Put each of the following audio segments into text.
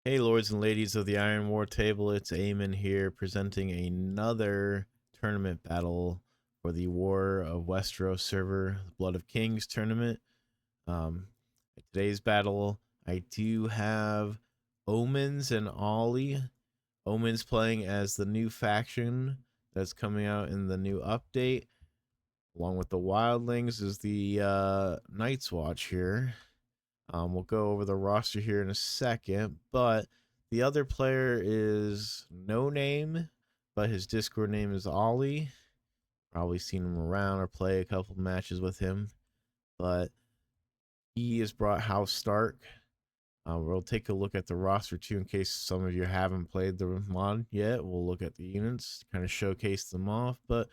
Hey, lords and ladies of the Iron War table, it's Aemond here presenting another tournament battle for the War of Westeros server, the Blood of Kings tournament. Today's battle, I do have Omens and Ole. Omens playing as the new faction that's coming out in the new update, along with the Wildlings is the Night's Watch here. We'll go over the roster here in a second, but the other player is no name, but his Discord name is Ollie. Probably seen him around or play a couple matches with him, but he has brought House Stark. We'll take a look at the roster too, in case some of you haven't played the mod yet. We'll look at the units, kind of showcase them off. But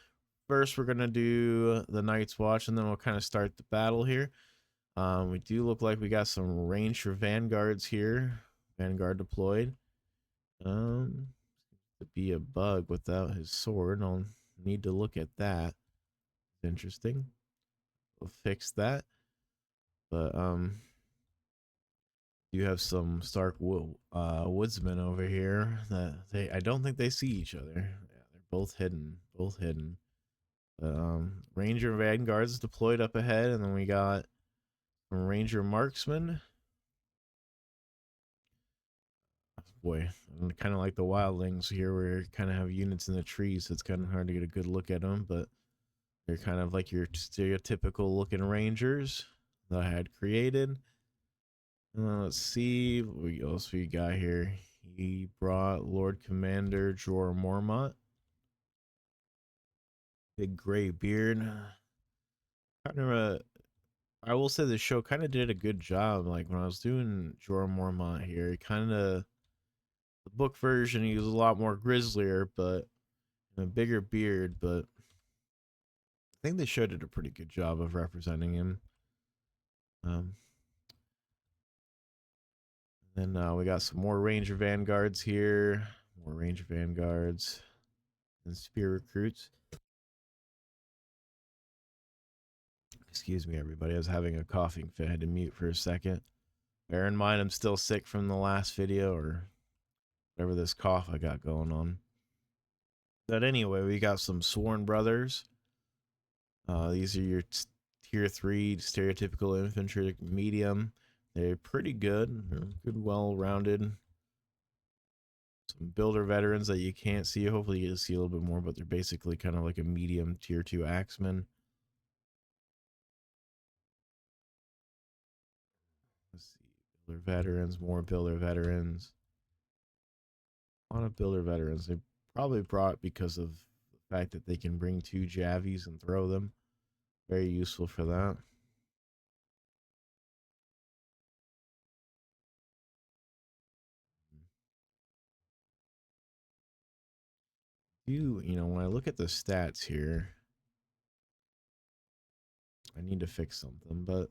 first, we're gonna do the Night's Watch, and then we'll kind of start the battle here. We do look like we got some Ranger Vanguards here. Vanguard deployed. To be a bug without his sword. I'll need to look at that. Interesting. We'll fix that. But you have some Stark woodsmen over here that I don't think they see each other. Yeah, they're both hidden. Both hidden. But Ranger Vanguards deployed up ahead, and then we got some Ranger Marksmen. Boy, kind of like the wildlings here, where you kind of have units in the trees, so it's kind of hard to get a good look at them. But they're kind of like your stereotypical looking rangers that I had created. Let's see what else we got here. He brought Lord Commander Jorah Mormont, big gray beard. Kind of I will say the show kind of did a good job. Like when I was doing Jorah Mormont here, it kind of the book version he was a lot more grislier, but a bigger beard. But I think they show did a pretty good job of representing him. Um, then we got some more Ranger Vanguards here, more Ranger Vanguards and Spear Recruits. Excuse me, everybody. I was having a coughing fit. I had to mute for a second. Bear in mind, I'm still sick from the last video or whatever this cough I got going on. But anyway, we got some Sworn Brothers. These are your tier 3 stereotypical infantry medium. They're pretty good. They're good, well-rounded. Some builder veterans that you can't see. Hopefully you get to see a little bit more, but they're basically kind of like a medium tier 2 axeman. Let's see. Builder veterans, more builder veterans. A lot of builder veterans. They probably brought because of the fact that they can bring 2 javies and throw them. Very useful for that. When I look at the stats here, I need to fix something, but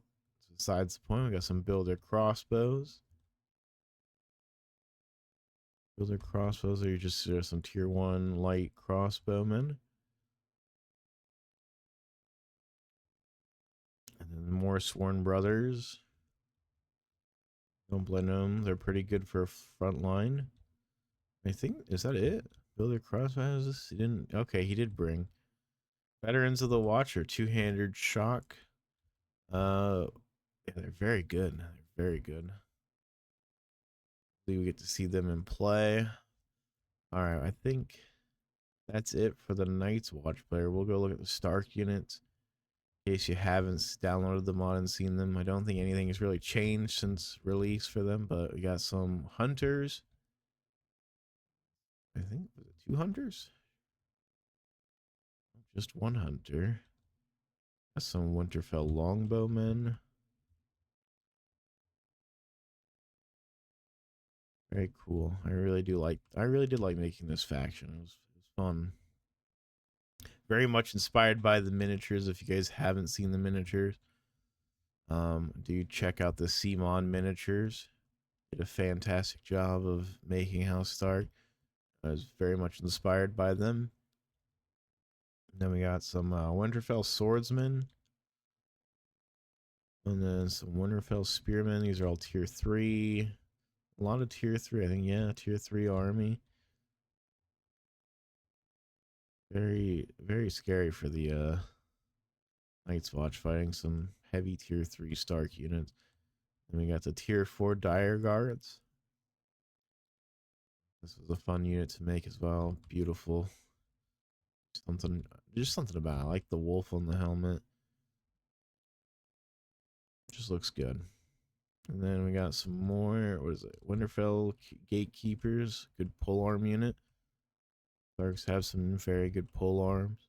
besides the point, we got some builder crossbows. Builder crossbows are just some tier 1 light crossbowmen. And then more Sworn Brothers. Don't blame them. They're pretty good for a front line. I think, is that it? Builder crossbows? He didn't, okay, he did bring. Veterans of the Watcher, two-handed shock. Yeah, they're very good. They're very good. We get to see them in play. All right, I think that's it for the Night's Watch player. We'll go look at the Stark units. In case you haven't downloaded the mod and seen them, I don't think anything has really changed since release for them, but we got some hunters. I think, was it 2 hunters? Just 1 hunter. Got some Winterfell longbowmen. Very cool. I really did like making this faction. It was fun. Very much inspired by the miniatures. If you guys haven't seen the miniatures, do check out the CMON miniatures. Did a fantastic job of making House Stark. I was very much inspired by them. And then we got some Winterfell swordsmen. And then some Winterfell spearmen. These are all tier 3. A lot of tier 3, I think. Yeah, tier 3 army. Very, very scary for the Night's Watch fighting some heavy tier 3 Stark units. And we got the tier 4 Dire Guards. This was a fun unit to make as well. Beautiful. Something, just something about it. I like the wolf on the helmet. Just looks good. And then we got some more. What is it? Winterfell Gatekeepers. Good pole arm unit. Starks have some very good pole arms.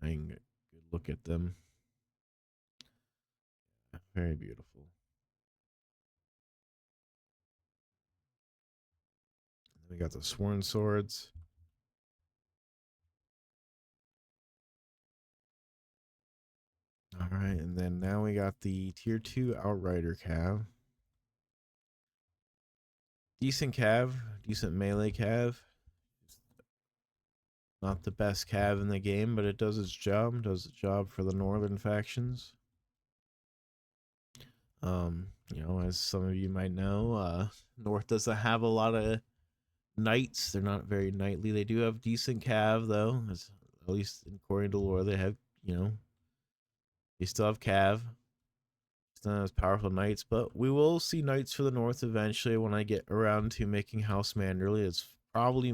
I can get a good look at them. Very beautiful. And we got the Sworn Swords. All right, and then now we got the tier 2 Outrider Cav. Decent Cav, decent melee Cav. Not the best Cav in the game, but it does its job. Does the job for the northern factions. You know, as some of you might know, North doesn't have a lot of knights. They're not very knightly. They do have decent Cav though, at least according to lore. They have, you know, they still have Cav. It's not as powerful knights, but we will see knights for the North eventually when I get around to making House Manderley. It's probably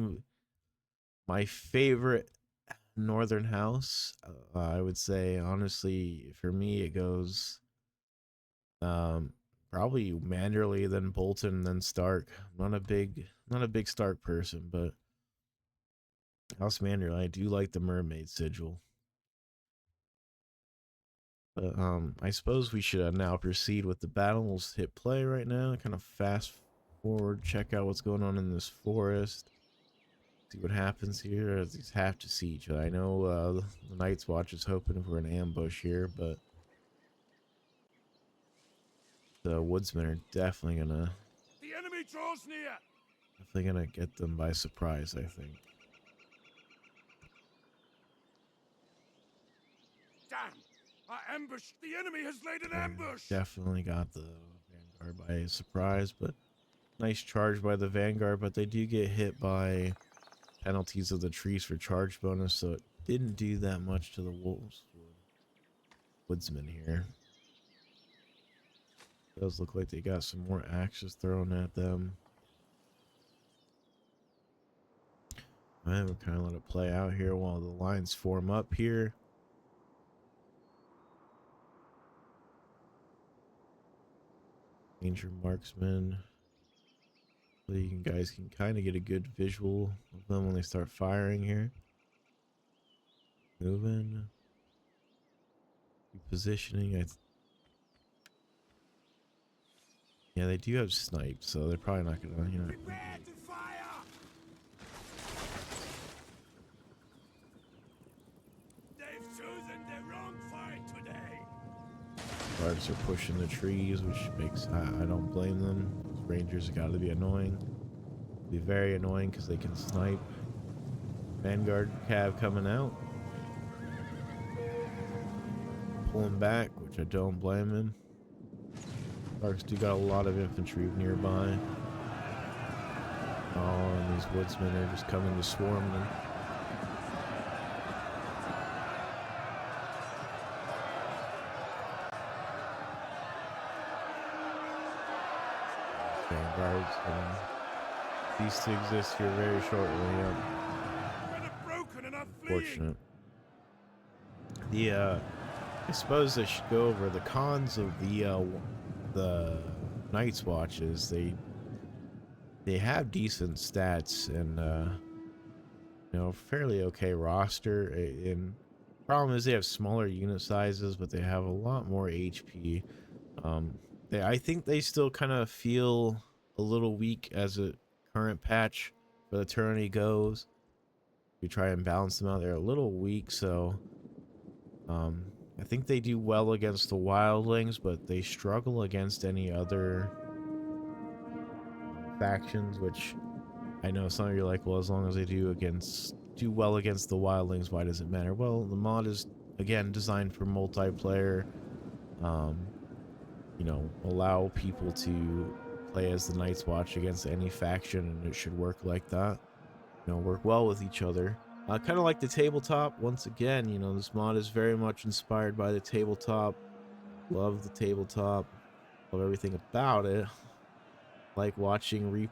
my favorite northern house. I would say honestly, for me, it goes probably Manderley, then Bolton, then Stark. I'm not a big Stark person, but House Manderley, I do like the Mermaid Sigil. But I suppose we should now proceed with the battle. We'll hit play right now. Kind of fast forward, check out what's going on in this forest. See what happens here. These have to see each other. I know the Night's Watch is hoping for an ambush here, but the woodsmen are definitely gonna The enemy draws near. get them by surprise, I think. Damn! Our ambush! The enemy has laid an ambush! Definitely got the Vanguard by surprise, but nice charge by the Vanguard, but they do get hit by penalties of the trees for charge bonus, so it didn't do that much to the woodsmen here. It does look like they got some more axes thrown at them. Alright, we're kind of let it play out here while the lines form up here. Danger marksman. So you guys can kind of get a good visual of them when they start firing here. Moving. Positioning. Yeah, they do have snipe, so they're probably not gonna, you know. Prepare to fire! They've chosen the wrong fight today. Guards are pushing the trees, which makes I don't blame them. Those rangers have got to be annoying. Be very annoying because they can snipe. Vanguard cav coming out, pulling back, which I don't blame him. Starks do got a lot of infantry nearby. Oh, and these woodsmen are just coming to swarm them. Vanguards cease to exist here very shortly. Unfortunate. I suppose I should go over the cons of the Night's Watches. They have decent stats and you know, fairly okay roster. And problem is they have smaller unit sizes, but they have a lot more HP. I think they still kind of feel a little weak as a current patch for the tourney goes. We try and balance them out. They're a little weak, so I think they do well against the wildlings, but they struggle against any other factions, which I know some of you are like, well, as long as they do well against the wildlings, why does it matter? Well, the mod is again designed for multiplayer. you know, allow people to play as the Night's Watch against any faction, and it should work like that. You know, work well with each other. Kind of like the tabletop. Once again, you know, this mod is very much inspired by the tabletop. Love the tabletop. Love everything about it. Like watching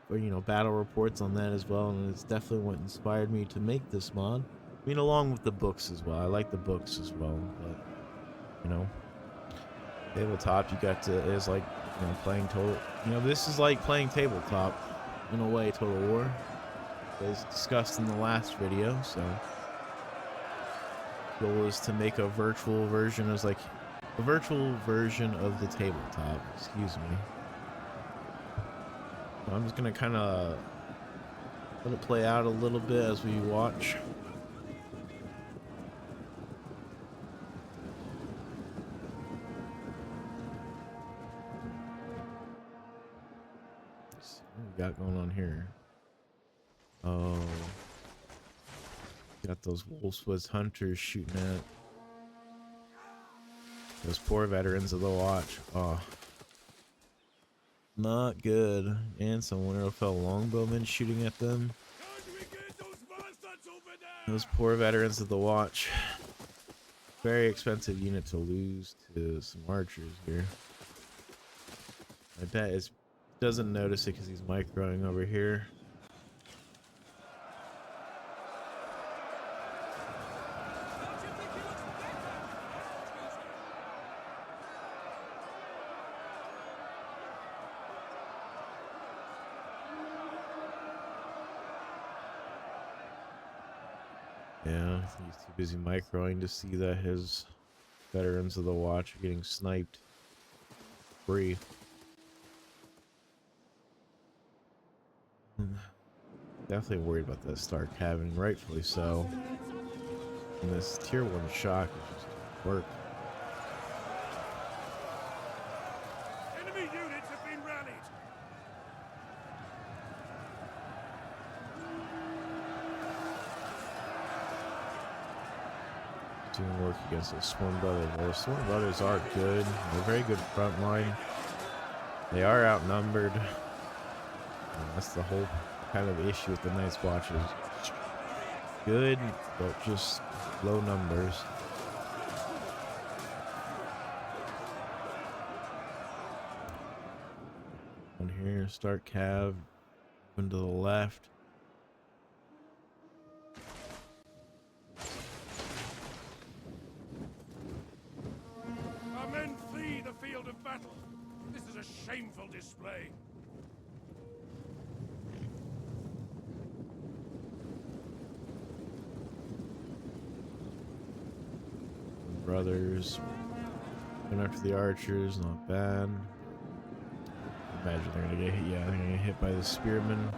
battle reports on that as well, and it's definitely what inspired me to make this mod. I mean, along with the books as well. I like the books as well, but you know, tabletop you got to is like, you know, playing total. You know, this is like playing tabletop in a way. Total War, as discussed in the last video. So, goal is to make a virtual version as like a virtual version of the tabletop. Excuse me. I'm just gonna kind of let it play out a little bit as we watch. Let's see what we got going on here. Oh, got those Wolfswoods hunters shooting at those poor veterans of the watch. Oh, not good. And some Winterfell longbowmen shooting at them. Those poor veterans of the watch. Very expensive unit to lose to some archers here. I bet it doesn't notice it because he's microing over here. Yeah, he's too busy microing to see that his veterans of the watch are getting sniped free. Definitely worried about that Stark having, rightfully so. And this tier 1 shock is just work. Enemy units have been rallied. Doing work against the Sworn Brothers. Well, the Sworn Brothers are good. They're very good front line. They are outnumbered. And that's the whole kind of issue with the Night's Watch is good, but just low numbers. One here, start Cav, moving to the left. Our men flee the field of battle. This is a shameful display. Brothers going after the archers, not bad. Imagine they're gonna get hit. Yeah, they're gonna get hit by the spearmen.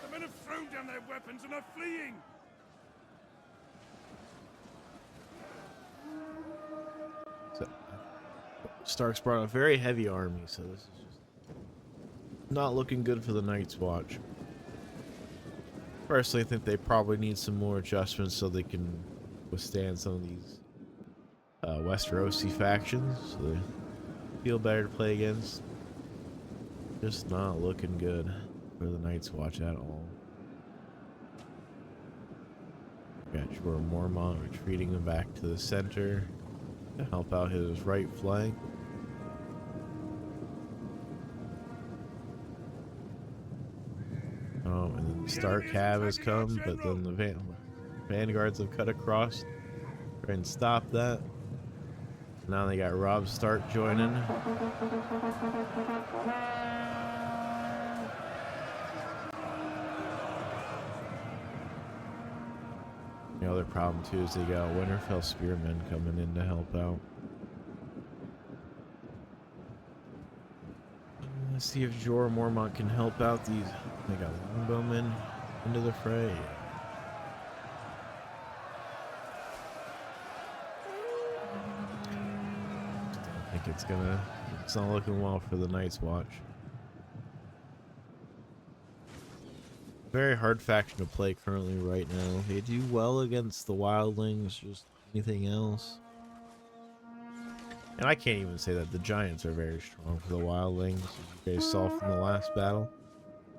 The men have thrown down their weapons and are fleeing. So, Stark's brought a very heavy army, so this is just not looking good for the Night's Watch. Personally, I think they probably need some more adjustments so they can withstand some of these Westerosi factions, so they feel better to play against. Just not looking good for the Night's Watch at all. Got Jorah Mormont retreating them back to the center to help out his right flank. Oh, and then the Stark Cav has come, but then the Vanguards have cut across. Try and stop that. Now they got Robb Stark joining. The other problem too is they got Winterfell spearmen coming in to help out. Let's see if Jorah Mormont can help out these. They got longbowmen into the fray. I think it's not looking well for the Night's Watch. Very hard faction to play currently right now. They do well against the wildlings, just anything else. And I can't even say that the giants are very strong for the wildlings, as you guys saw from the last battle.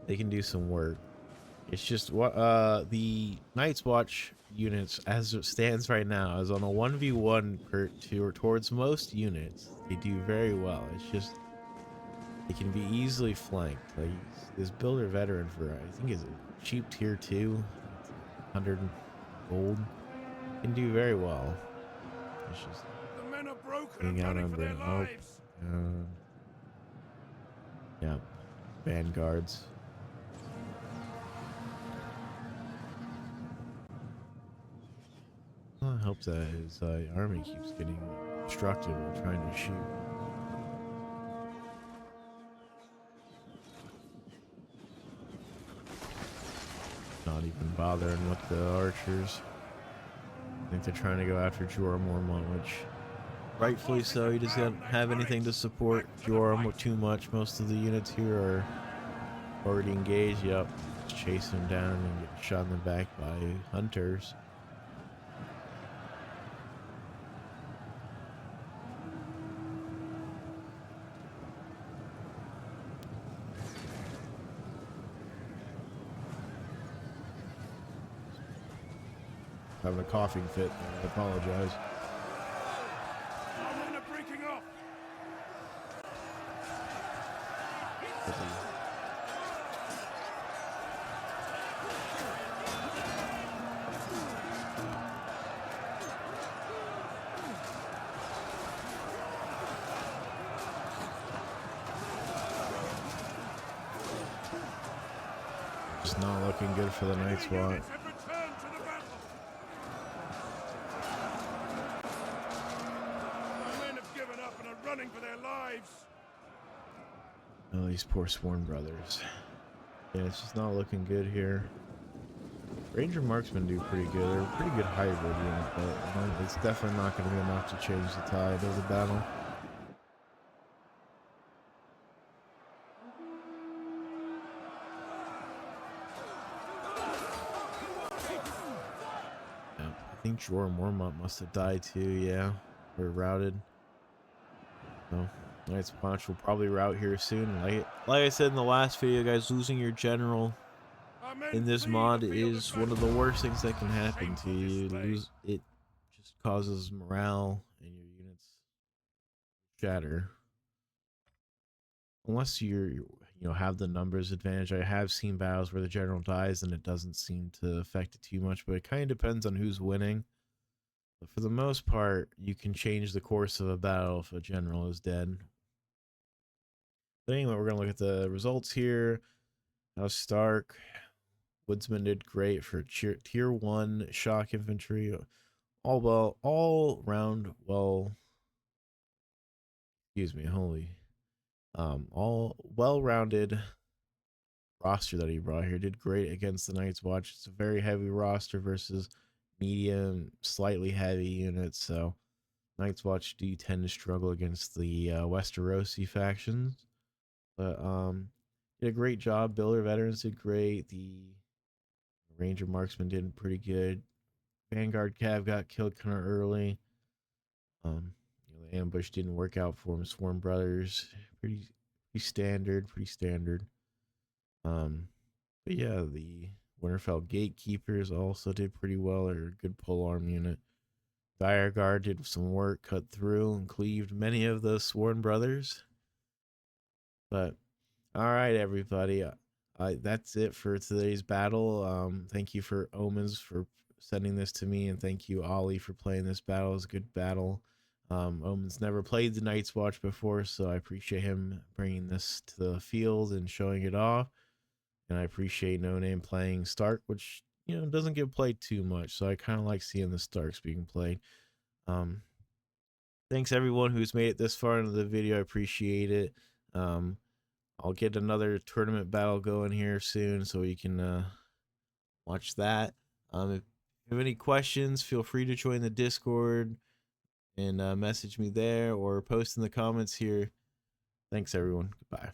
They can do some work. It's just what the Night's Watch units, as it stands right now, is on a 1v1 towards most units. They do very well. It's just they can be easily flanked. Like this builder veteran for I think is a cheap tier 2, 100 gold, can do very well. It's just The men are broken being and running for their outnumbered. Oh, lives. yeah, vanguards. Well, it helps that his army keeps getting obstructed while trying to shoot. Not even bothering with the archers. I think they're trying to go after Jorah Mormont, which rightfully so. He doesn't have anything to support Jorah too much. Most of the units here are already engaged. Yep, just chasing him down and getting shot in the back by hunters. Having a coughing fit. I apologize. Our men are breaking off. It's not looking good for the Night's Watch. Units have returned to the battle. Our men have given up and are running for their lives. Oh, these poor Sworn brothers. Yeah, it's just not looking good here. Ranger marksmen do pretty good. They're a pretty good hybrid unit, but it's definitely not going to be enough to change the tide of the battle. Yeah, I think Jorah Mormont must have died too, yeah. Or routed. So, Night's Watch will probably rout here soon. Like I said in the last video, guys, losing your general Our men in this flee mod the field is of one of the battle. worst things that can happen to Shameful you. display. It just causes morale and your units shatter. Unless have the numbers advantage. I have seen battles where the general dies and it doesn't seem to affect it too much, but it kind of depends on who's winning. But for the most part, you can change the course of a battle if a general is dead. But anyway, we're gonna look at the results here. House Stark, Woodsman did great for tier 1 shock infantry. All round well. Excuse me, all well-rounded roster that he brought here. Did great against the Night's Watch. It's a very heavy roster versus medium, slightly heavy units. So Night's Watch do tend to struggle against the Westerosi factions. But did a great job. Builder veterans did great. The Ranger marksman did pretty good. Vanguard Cav got killed kind of early. The ambush didn't work out for him. Swarm Brothers, pretty standard, pretty standard. But yeah, the Winterfell Gatekeepers also did pretty well. They're a good polearm unit. Dire Guard did some work, cut through and cleaved many of the Sworn Brothers. But all right, everybody. That's it for today's battle. Thank you for Omens for sending this to me, and thank you Ollie for playing this battle. It was a good battle. Omens never played the Night's Watch before, so I appreciate him bringing this to the field and showing it off. And I appreciate No Name playing Stark, which doesn't get played too much, so I kind of like seeing the Starks being played. Thanks everyone who's made it this far into the video. I appreciate it. I'll get another tournament battle going here soon, so you can watch that. If you have any questions, feel free to join the Discord and message me there or post in the comments here. Thanks everyone. Goodbye.